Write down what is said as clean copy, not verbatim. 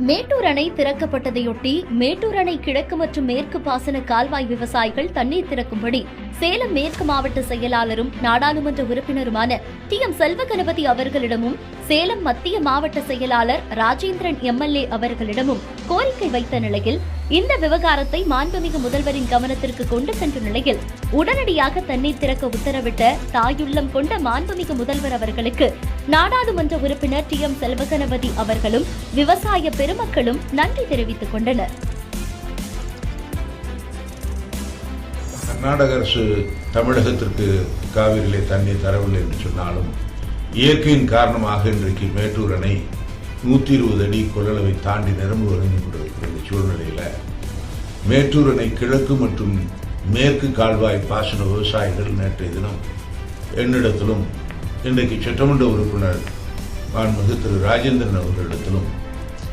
மேட்டூர் அணை திறக்கப்பட்டதையொட்டி மேட்டூர் அணை கிழக்கு மற்றும் மேற்கு பாசன கால்வாய் விவசாயிகள் தண்ணீர் திறக்கும்படி சேலம் மேற்கு மாவட்ட செயலாளரும் நாடாளுமன்ற உறுப்பினருமான டி.எம். செல்வகணபதி அவர்களிடமும் சேலம் மத்திய மாவட்ட செயலாளர் ராஜேந்திரன் எம்.எல்.ஏ. அவர்களிடமும் கோரிக்கை வைத்த நிலையில் இந்த விவகாரத்தை மாண்புமிகு முதல்வரின் கவனத்திற்கு கொண்டு சென்ற நிலையில் உடனடியாக தண்ணீர் திறக்க உத்தரவிட்ட தாயுள்ளம் கொண்ட மாண்புமிகு முதல்வர் அவர்களுக்கு நாடாளுமன்ற உறுப்பினர் டி.எம். செல்வகணபதி அவர்களும் விவசாய பெருமக்களும் நன்றி தெரிவித்துக் கொண்டனர். கர்நாடக அரசு தமிழகத்திற்கு காவிரியிலே தண்ணீர் தரவில்லை என்று சொன்னாலும் இயற்கையின் காரணமாக இன்றைக்கு மேட்டூர் அணை 120 அடி கொள்ளளவை தாண்டி நிரம்பு வழங்கி கொண்டிருக்கிற சூழ்நிலையில் மேட்டூர் அணை கிழக்கு மற்றும் மேற்கு கால்வாய் பாசன விவசாயிகள் நேற்றைய தினம் என்னிடத்திலும் இன்றைக்கு சட்டமன்ற உறுப்பினர் மாண்புமிகு திரு ராஜேந்திரன் அவர்களிடத்திலும்